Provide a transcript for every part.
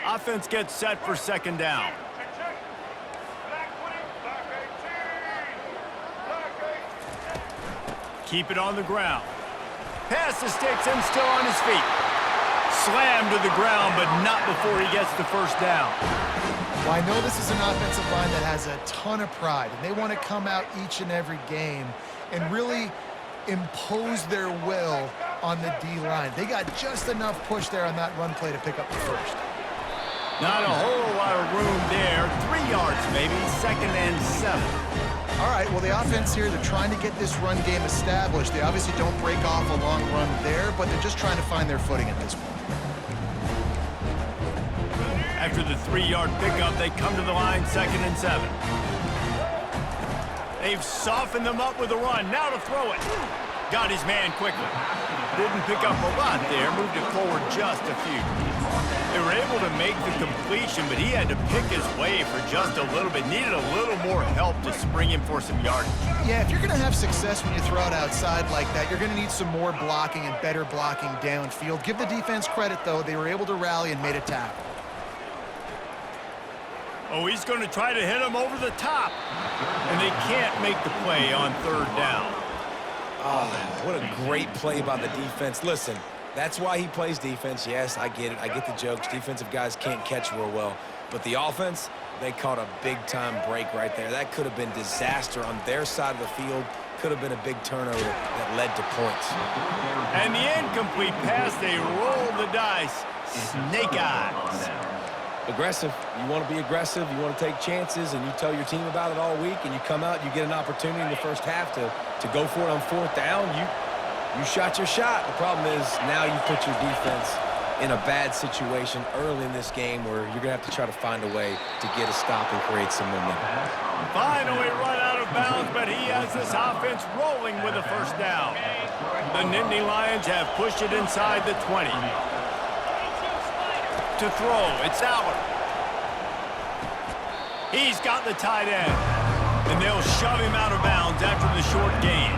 Offense gets set for second down. Keep it on the ground. Pass the sticks and still on his feet. Slammed to the ground, but not before he gets the first down. Well, I know this is an offensive line that has a ton of pride, and they want to come out each and every game and really impose their will on the D-line. They got just enough push there on that run play to pick up the first. Not a whole lot of room there. 3 yards maybe, 2nd and 7. All right, well, the offense here, they're trying to get this run game established. They obviously don't break off a long run there, but they're just trying to find their footing at this point. After the 3-yard pickup, they come to the line, 2nd and 7. They've softened them up with a run. Now to throw it. Got his man quickly. Didn't pick up a lot there. Moved it forward just a few. They were able to make the completion, but he had to pick his way for just a little bit. Needed a little more help to spring him for some yardage. Yeah, if you're going to have success when you throw it outside like that, you're going to need some more blocking and better blocking downfield. Give the defense credit, though. They were able to rally and made a tackle. Oh, he's going to try to hit him over the top. And they can't make the play on 3rd down. Oh, what a great play by the defense. Listen, that's why he plays defense. Yes, I get it. I get the jokes. Defensive guys can't catch real well. But the offense, they caught a big-time break right there. That could have been disaster on their side of the field. Could have been a big turnover that led to points. And the incomplete pass, they roll the dice. Snake eyes. Aggressive. You want to be aggressive. You want to take chances, and you tell your team about it all week, and you come out, you get an opportunity in the first half to go for it on 4th down. You shot your shot. The problem is now you put your defense in a bad situation early in this game where you're going to have to try to find a way to get a stop and create some momentum. Finally run out of bounds, but he has this offense rolling with a first down. The Nittany Lions have pushed it inside the 20. To throw, it's Allen. He's got the tight end. And they'll shove him out of bounds after the short gain.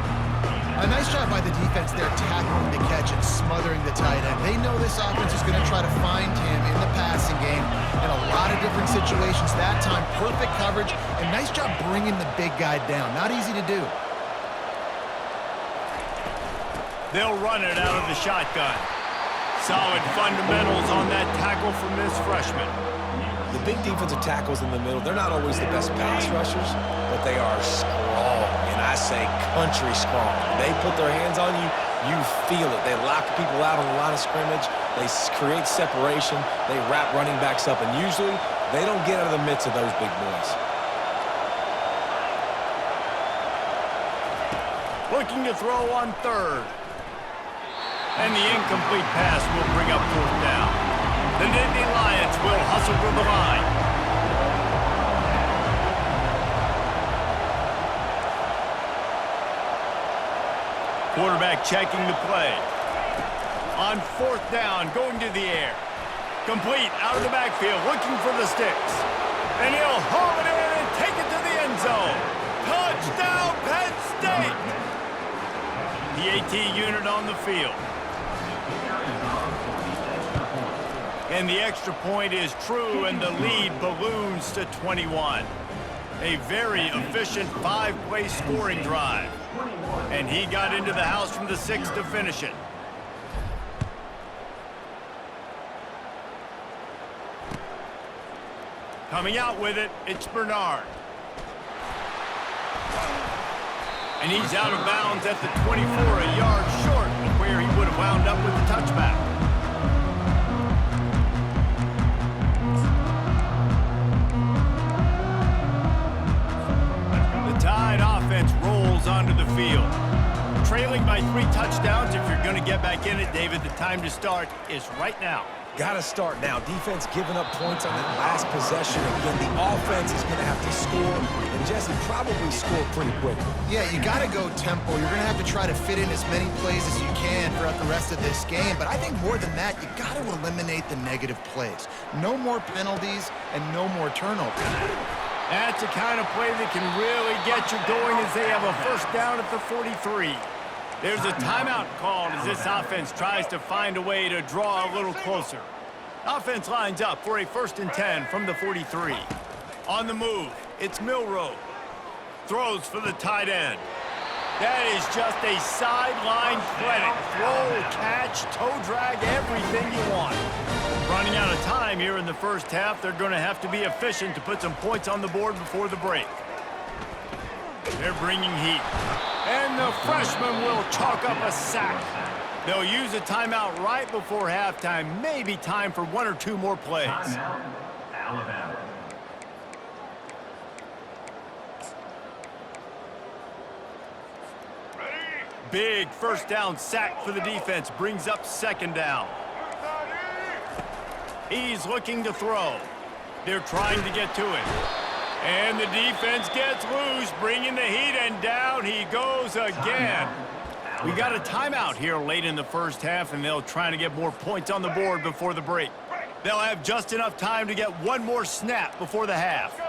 A nice job by the defense there, tackling the catch and smothering the tight end. They know this offense is going to try to find him in the passing game in a lot of different situations. That time, perfect coverage, and nice job bringing the big guy down. Not easy to do. They'll run it out of the shotgun. Solid fundamentals on that tackle from this freshman. The big defensive tackles in the middle, they're not always the best pass rushers, but they are strong, and I say country strong. When they put their hands on you, you feel it. They lock people out on the line of scrimmage. They create separation. They wrap running backs up, and usually they don't get out of the midst of those big boys. Looking to throw on 3rd. And the incomplete pass will bring up 4th down. The Nittany Lions will hustle to the line. Quarterback checking the play. On 4th down, going to the air. Complete out of the backfield, looking for the sticks. And he'll haul it in and take it to the end zone. Touchdown, Penn State! The AT unit on the field. And the extra point is true, and the lead balloons to 21. A very efficient 5-play scoring drive. And he got into the house from the 6 to finish it. Coming out with it, it's Bernard. And he's out of bounds at the 24, a yard short of where he would have wound up with the touchback. Tide offense rolls onto the field. Trailing by 3 touchdowns. If you're going to get back in it, David, the time to start is right now. Got to start now. Defense giving up points on that last possession. Again, the offense is going to have to score, and Jesse probably score pretty quickly. Yeah, you got to go tempo. You're going to have to try to fit in as many plays as you can throughout the rest of this game. But I think more than that, you got to eliminate the negative plays. No more penalties and no more turnovers. That's the kind of play that can really get you going as they have a first down at the 43. There's a timeout called as this offense tries to find a way to draw a little closer. Offense lines up for a 1st and 10 from the 43. On the move, it's Milroe. Throws for the tight end. That is just a sideline clinic. Throw, catch, toe drag, everything you want. Running out of time here in the first half, they're going to have to be efficient to put some points on the board before the break. They're bringing heat. And the freshman will chalk up a sack. They'll use a timeout right before halftime. Maybe time for 1 or 2 more plays. Timeout, Alabama. Big first down sack for the defense. Brings up 2nd down. He's looking to throw. They're trying to get to it. And the defense gets loose, bringing the heat, and down he goes again. We got a timeout here late in the first half, and they'll try to get more points on the board before the break. They'll have just enough time to get 1 more snap before the half.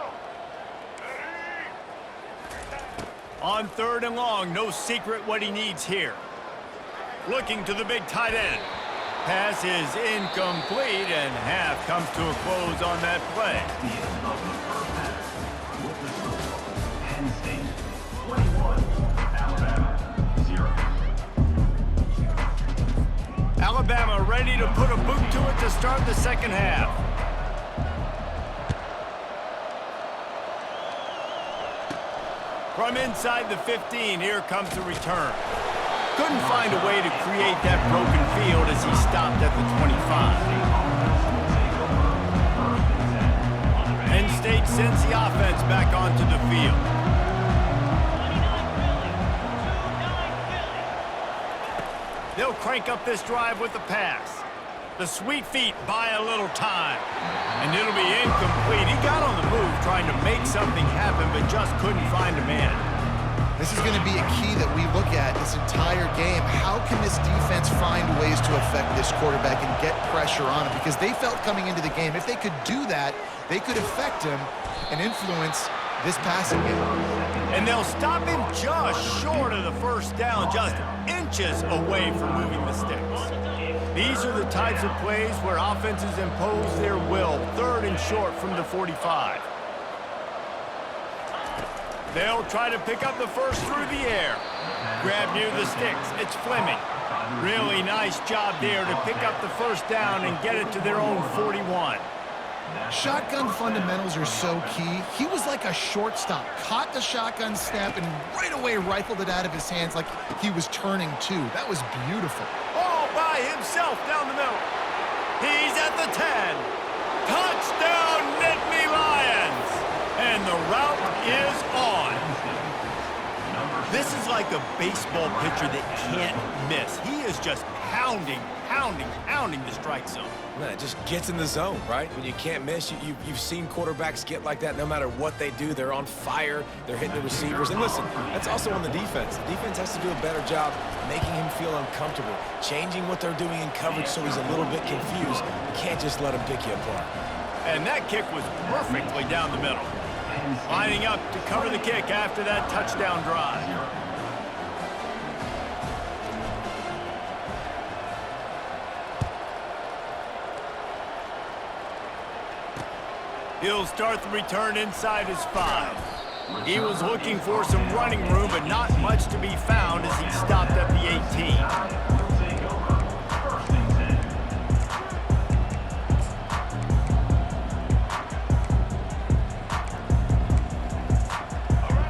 On 3rd and long, no secret what he needs here. Looking to the big tight end. Pass is incomplete, and half comes to a close on that play. Penn State 21, Alabama 0. Alabama ready to put a boot to it to start the second half. From inside the 15, here comes the return. Couldn't find a way to create that broken field as he stopped at the 25. Penn State sends the offense back onto the field. They'll crank up this drive with the pass. The sweet feet buy a little time. And it'll be incomplete. He got on the move trying to make something happen, but just couldn't find a man. This is going to be a key that we look at this entire game. How can this defense find ways to affect this quarterback and get pressure on him? Because they felt coming into the game, if they could do that, they could affect him and influence this passing game. And they'll stop him just short of the first down, just inches away from moving the sticks. These are the types of plays where offenses impose their will. 3rd and short from the 45. They'll try to pick up the first through the air. Grab near the sticks. It's Fleming. Really nice job there to pick up the first down and get it to their own 41. Shotgun fundamentals are so key. He was like a shortstop. Caught the shotgun snap and right away rifled it out of his hands like he was turning two. That was beautiful. All by himself down the middle. He's at the 10. Touchdown, Nittany Lions! And the route is on. This is like a baseball pitcher that can't miss. He is just pounding the strike zone. Man, it just gets in the zone, right? When you can't miss, you've seen quarterbacks get like that no matter what they do. They're on fire. They're hitting the receivers. And listen, that's also on the defense. The defense has to do a better job making him feel uncomfortable, changing what they're doing in coverage so he's a little bit confused. You can't just let him pick you apart. And that kick was perfectly down the middle. Lining up to cover the kick after that touchdown drive. He'll start the return inside his 5. He was looking for some running room, but not much to be found as he stopped at the 18.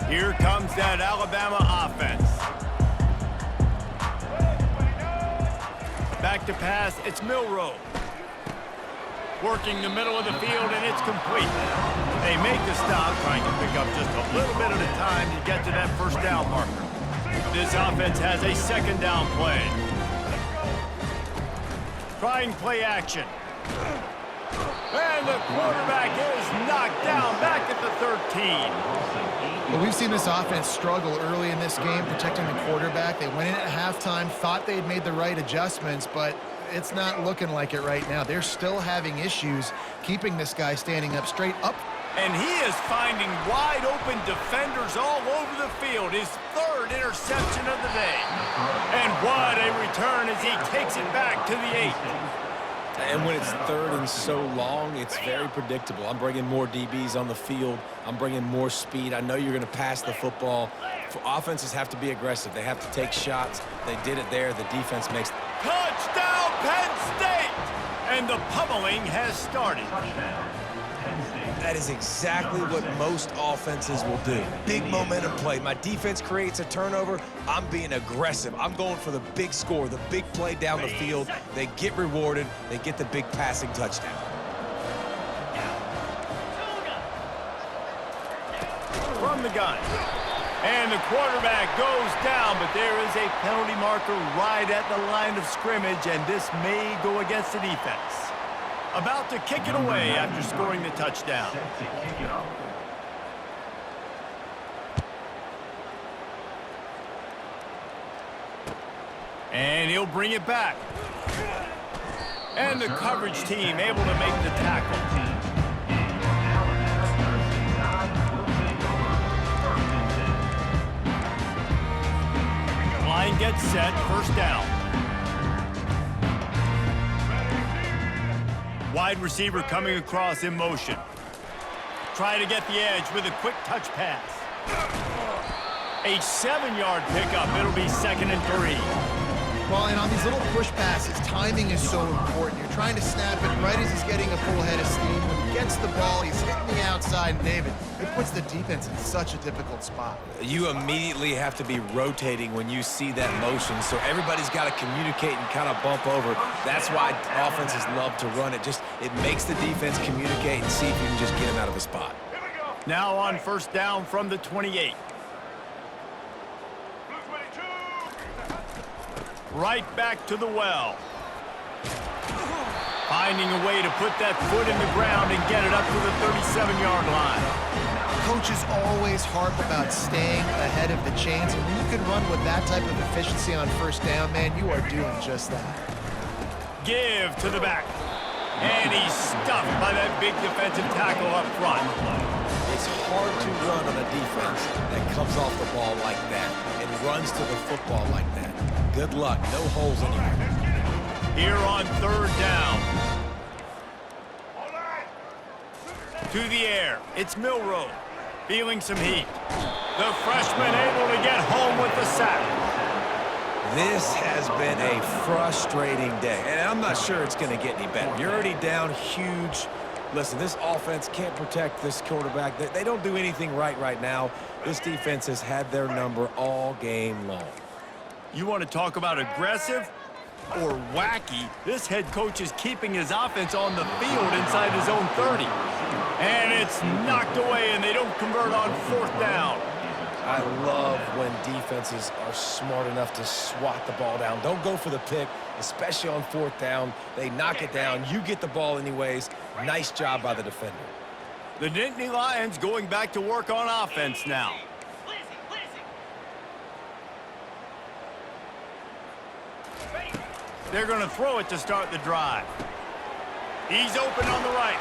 Here comes that Alabama offense. Back to pass, it's Milroe. Working the middle of the field, and it's complete. They make the stop, trying to pick up just a little bit at a time to get to that first down marker. This offense has a 2nd down play. Trying play action. And the quarterback is knocked down back at the 13. Well, we've seen this offense struggle early in this game, protecting the quarterback. They went in at halftime, thought they had made the right adjustments, but it's not looking like it right now. They're still having issues keeping this guy standing up straight up. And he is finding wide open defenders all over the field. His 3rd interception of the day. And what a return as he takes it back to the 8. And when it's third and so long, it's very predictable. I'm bringing more DBs on the field. I'm bringing more speed. I know you're going to pass the football. Offenses have to be aggressive. They have to take shots. They did it there. The defense makes... Touchdown, Penn State! And the pummeling has started. Touchdown, Penn State. That is exactly what most offenses will do. Big momentum play. My defense creates a turnover. I'm being aggressive. I'm going for the big score, the big play down the field. They get rewarded. They get the big passing touchdown. From the gun. And the quarterback goes down, but there is a penalty marker right at the line of scrimmage, and this may go against the defense. About to kick it away after scoring the touchdown. Set to kick it off. And he'll bring it back. And the coverage team able to make the tackle. Line gets set, first down. Wide receiver coming across in motion. Try to get the edge with a quick touch pass. A 7-yard pickup. It'll be 2nd and 3. Well, and on these little push passes, timing is so important. You're trying to snap it right as he's getting a full head of steam. When he gets the ball, he's hitting the outside, and David, it puts the defense in such a difficult spot. You immediately have to be rotating when you see that motion, so everybody's got to communicate and kind of bump over. That's why offenses love to run it. It makes the defense communicate and see if you can just get him out of a spot. Now on first down from the 28. Right back to the well. Finding a way to put that foot in the ground and get it up to the 37-yard line. Coaches always harp about staying ahead of the chains, and when you can run with that type of efficiency on first down, man, you are doing just that. Give to the back. And he's stuffed by that big defensive tackle up front. It's hard to run on a defense that comes off the ball like that and runs to the football like that. Good luck. No holes anywhere. Here on third down. To the air. It's Milroe. Feeling some heat. The freshman able to get home with the sack. This has been a frustrating day, and I'm not sure it's going to get any better. You're already down huge. Listen, this offense can't protect this quarterback. They don't do anything right now. This defense has had their number all game long. You want to talk about aggressive or wacky? This head coach is keeping his offense on the field inside his own 30. And it's knocked away, and they don't convert on fourth down. I love when defenses are smart enough to swat the ball down. Don't go for the pick, especially on fourth down. They knock it down. You get the ball anyways. Nice job by the defender. The Nittany Lions going back to work on offense now. They're going to throw it to start the drive. He's open on the right.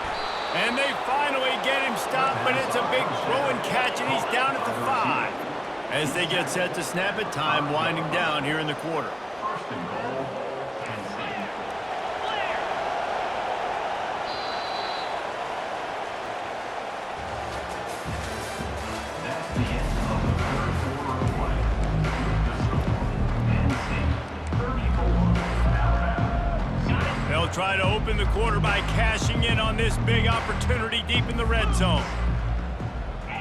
And they finally get him stopped, but it's a big throw and catch, and he's down at the 5. As they get set to snap it, time winding down here in the quarter. First and goal, Penn State. That's the end of the third quarter of play. The score, Penn State 34, Alabama. They'll try to open the quarter by cashing in on this big opportunity deep in the red zone.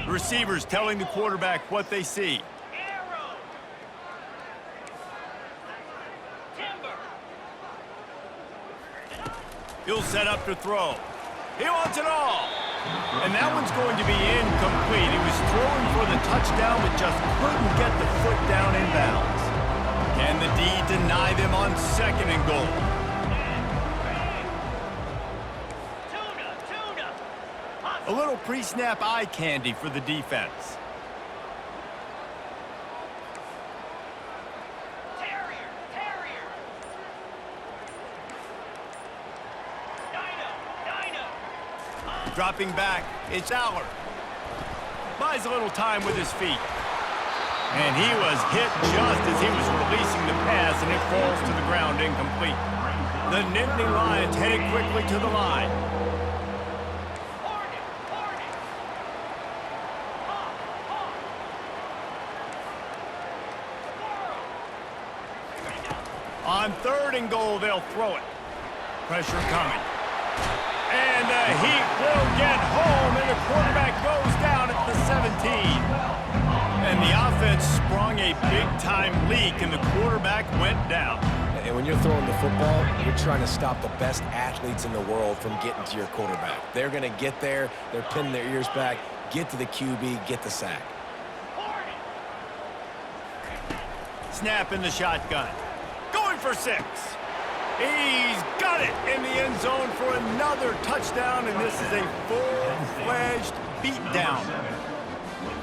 The receivers telling the quarterback what they see. He'll set up to throw. He wants it all. And that one's going to be incomplete. He was throwing for the touchdown, but just couldn't get the foot down in bounds. Can the D deny them on 2nd and goal? A little pre-snap eye candy for the defense. Dropping back, it's Aller. Buys a little time with his feet. And he was hit just as he was releasing the pass, and it falls to the ground incomplete. The Nittany Lions headed quickly to the line. On 3rd and goal, they'll throw it. Pressure coming. And the Heat will get home, and the quarterback goes down at the 17. And the offense sprung a big-time leak, and the quarterback went down. And when you're throwing the football, you're trying to stop the best athletes in the world from getting to your quarterback. They're going to get there. They're pinning their ears back, get to the QB, get the sack. Snap in the shotgun. Going for 6. He's got it in the end zone for another touchdown, and this is a full-fledged beatdown.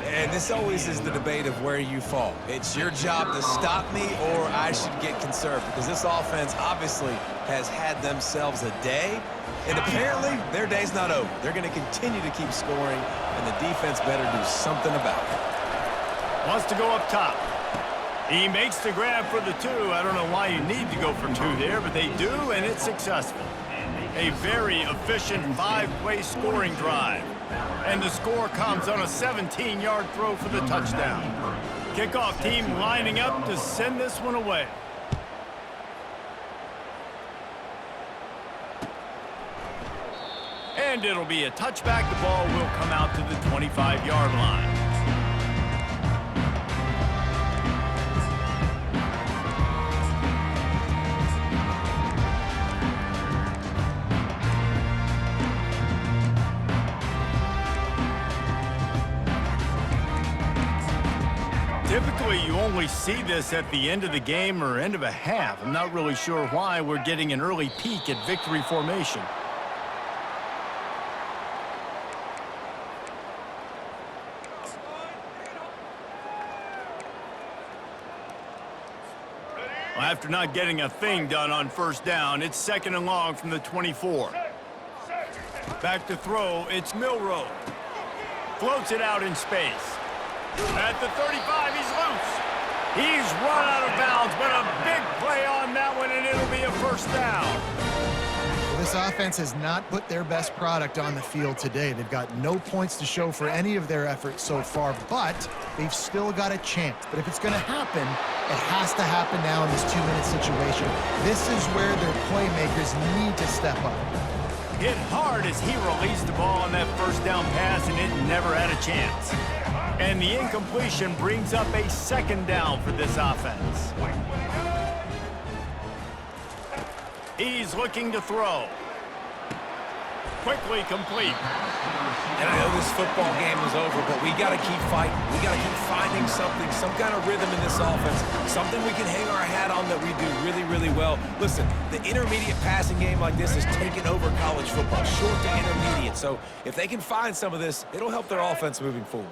And this always is the debate of where you fall. It's your job to stop me, or I should get conserved, because this offense obviously has had themselves a day, and apparently their day's not over. They're going to continue to keep scoring, and the defense better do something about it. Wants to go up top. He makes the grab for the 2. I don't know why you need to go for 2 there, but they do, and it's successful. A very efficient 5-play scoring drive. And the score comes on a 17-yard throw for the touchdown. Kickoff team lining up to send this one away. And it'll be a touchback. The ball will come out to the 25-yard line. Typically, you only see this at the end of the game or end of a half. I'm not really sure why we're getting an early peek at victory formation. Well, after not getting a thing done on 1st down, it's 2nd and long from the 24. Back to throw, it's Milroe. Floats it out in space. At the 35, he's loose. He's run out of bounds, but a big play on that one, and it'll be a 1st down. Well, this offense has not put their best product on the field today. They've got no points to show for any of their efforts so far, but they've still got a chance. But if it's going to happen, it has to happen now in this 2-minute situation. This is where their playmakers need to step up. Hit hard as he released the ball on that 1st down pass, and it never had a chance. And the incompletion brings up a 2nd down for this offense. He's looking to throw. Quickly complete. And I know this football game is over, but we got to keep fighting. We got to keep finding something, some kind of rhythm in this offense, something we can hang our hat on that we do really, really well. Listen, the intermediate passing game like this is taking over college football, short to intermediate. So if they can find some of this, it'll help their offense moving forward.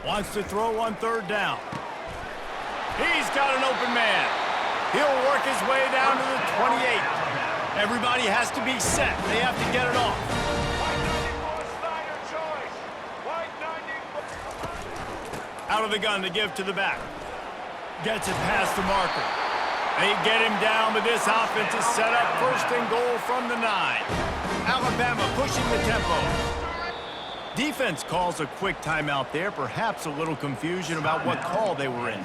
Wants to throw on 3rd down. He's got an open man. He'll work his way down to the 28. Everybody has to be set. They have to get it off. Out of the gun to give to the back. Gets it past the marker. They get him down, but this offense is set up 1st and goal from the 9. Alabama pushing the tempo. Defense calls a quick timeout there, perhaps a little confusion about what call they were in.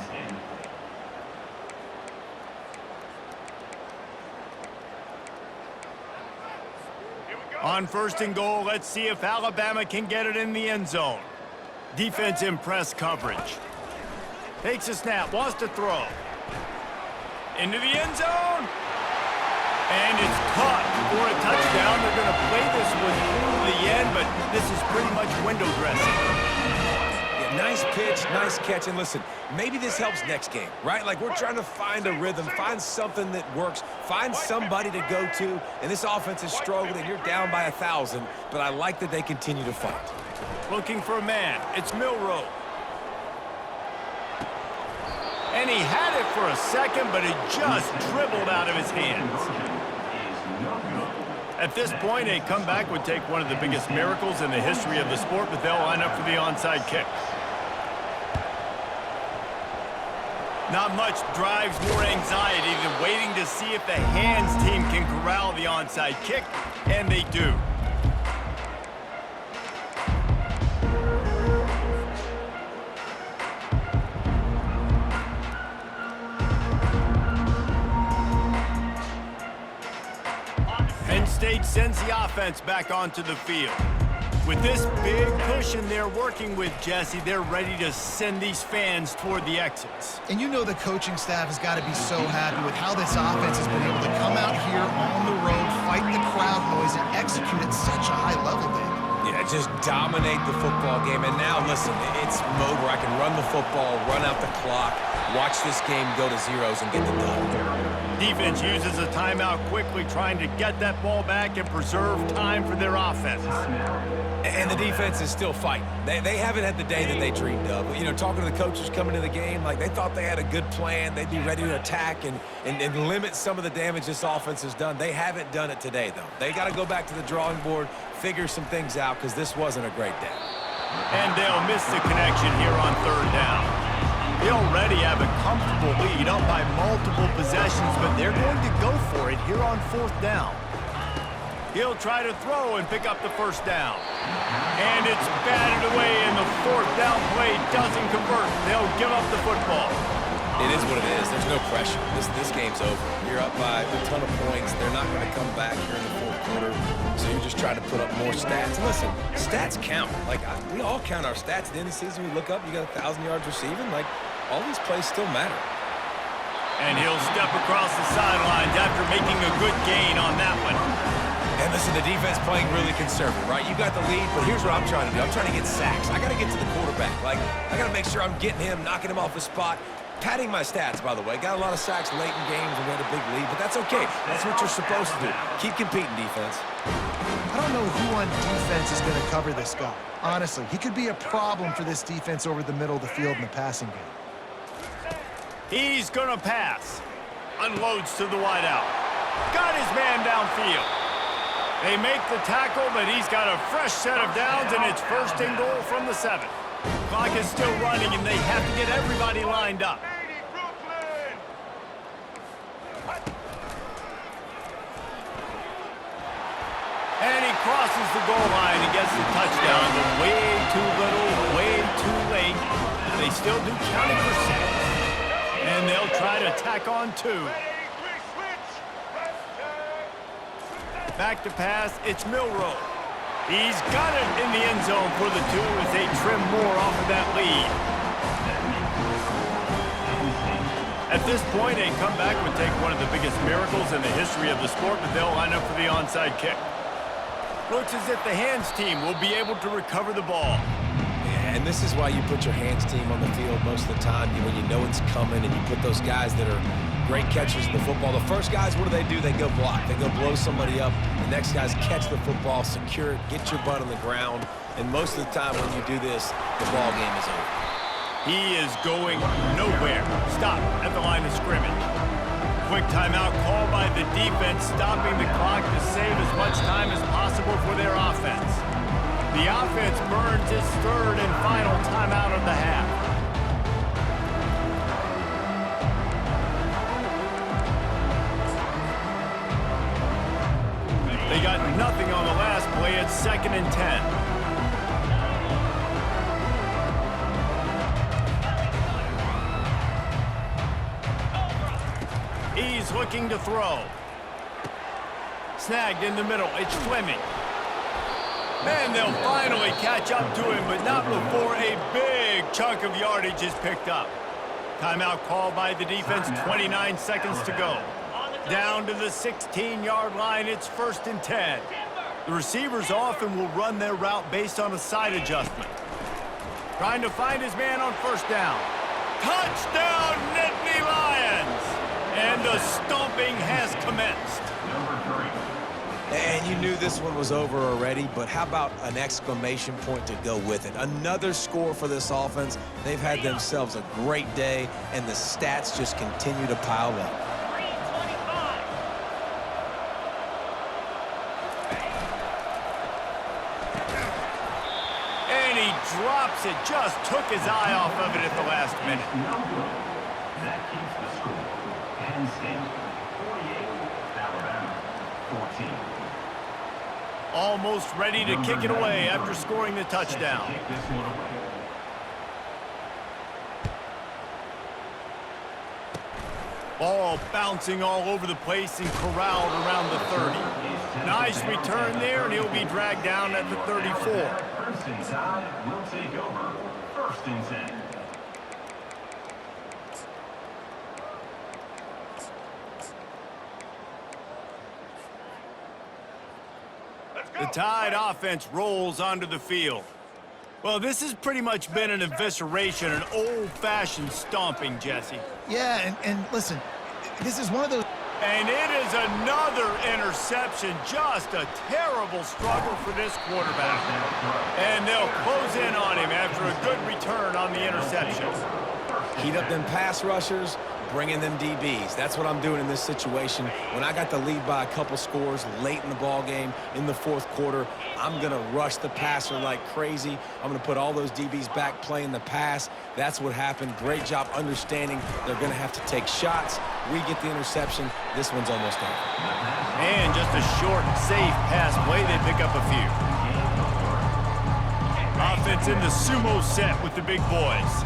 On 1st and goal, let's see if Alabama can get it in the end zone. Defense in press coverage. Takes a snap, wants to throw. Into the end zone. And it's caught for a touchdown. They're going to play this one through the end, but this is pretty much window dressing. Yeah, nice pitch, nice catch. And listen, maybe this helps next game, right? Like we're trying to find a rhythm, find something that works, find somebody to go to. And this offense is struggling, and you're down by 1,000, but I like that they continue to fight. Looking for a man. It's Milroe. And he had it for a second, but it just dribbled out of his hands. At this point, a comeback would take one of the biggest miracles in the history of the sport, but they'll line up for the onside kick. Not much drives more anxiety than waiting to see if the hands team can corral the onside kick, and they do. Penn State sends the offense back onto the field. With this big cushion they're working with, Jesse, they're ready to send these fans toward the exits. And you know the coaching staff has got to be so happy with how this offense has been able to come out here on the road, fight the crowd noise, and execute at such a high level, David. Yeah, just dominate the football game. And now, listen, it's mode where I can run the football, run out the clock, watch this game go to zeros and get the dub. Defense uses a timeout quickly, trying to get that ball back and preserve time for their offense. And the defense is still fighting. They haven't had the day that they dreamed of. You know, talking to the coaches coming to the game, like they thought they had a good plan. They'd be ready to attack and limit some of the damage this offense has done. They haven't done it today, though. They got to go back to the drawing board, figure some things out, because this wasn't a great day. And they'll miss the connection here on third down. They already have a comfortable lead, up by multiple possessions, but they're going to go for it here on fourth down. He'll try to throw and pick up the first down. And it's batted away, and the fourth down play doesn't convert. They'll give up the football. It is what it is. There's no pressure. This game's over. You're up by a ton of points. They're not going to come back here in the fourth quarter, so you're just trying to put up more stats. And listen, stats count. Like, we all count our stats. At the end of the season, we look up, you got 1,000 yards receiving. Like, all these plays still matter. And he'll step across the sidelines after making a good gain on that one. And listen, the defense playing really conservative, right? You got the lead, but here's what I'm trying to do. I'm trying to get sacks. I got to get to the quarterback. Like, I got to make sure I'm getting him, knocking him off the spot. Padding my stats, by the way. Got a lot of sacks late in games and we had a big lead, but that's okay. That's what you're supposed to do. Keep competing, defense. I don't know who on defense is going to cover this guy. Honestly, he could be a problem for this defense over the middle of the field in the passing game. He's going to pass. Unloads to the wideout. Got his man downfield. They make the tackle, but he's got a fresh set of downs, and it's first and goal from the 7. Clock is still running, and they have to get everybody lined up. And he crosses the goal line and gets the touchdown, but way too little, way too late. They still do counting for 6. And they'll try to tack on 2. Back to pass, it's Milroe. He's got it in the end zone for the 2 as they trim more off of that lead. At this point, a comeback would take one of the biggest miracles in the history of the sport, but they'll line up for the onside kick. Looks as if the hands team will be able to recover the ball. Yeah, and this is why you put your hands team on the field most of the time when you know it's coming, and you put those guys that are great catchers of the football. The first guys, what do? They go block. They go blow somebody up. The next guys catch the football, secure it, get your butt on the ground. And most of the time when you do this, the ball game is over. He is going nowhere. Stop at the line of scrimmage. Quick timeout call by the defense, stopping the clock to save as much time as possible for their offense. The offense burns its third and final timeout of the half. They got nothing on the last play. It's 2nd and 10. He's looking to throw. Snagged in the middle. It's Fleming. Man, they'll finally catch up to him, but not before a big chunk of yardage is picked up. Timeout called by the defense, 29 seconds to go. Down to the 16-yard line, it's 1st and 10. The receivers often will run their route based on a side adjustment. Trying to find his man on first down. Touchdown, Nittany Lions! And the stomping has commenced. And you knew this one was over already, but how about an exclamation point to go with it? Another score for this offense. They've had themselves a great day, and the stats just continue to pile up. And he drops it, just took his eye off of it at the last minute. keeps the score. Penn State 48, Alabama 14. Almost ready to kick it away after scoring the touchdown. Kick this one away. Ball bouncing all over the place and corralled around the 30. Nice return there, and he'll be dragged down at the 34. First and Tide will take over. First and 10. The Tide offense rolls onto the field. Well, this has pretty much been an evisceration, an old-fashioned stomping, Jesse. Yeah, and listen, this is one of those... And it is another interception. Just a terrible struggle for this quarterback. And they'll close in on him after a good return on the interception. Heat up them pass rushers, bring in them DBs. That's what I'm doing in this situation. When I got the lead by a couple scores late in the ball game in the fourth quarter, I'm going to rush the passer like crazy. I'm going to put all those DBs back playing the pass. That's what happened. Great job understanding they're going to have to take shots. We get the interception. This one's almost over. And just a short, safe pass play. They pick up a few. Offense in the sumo set with the big boys.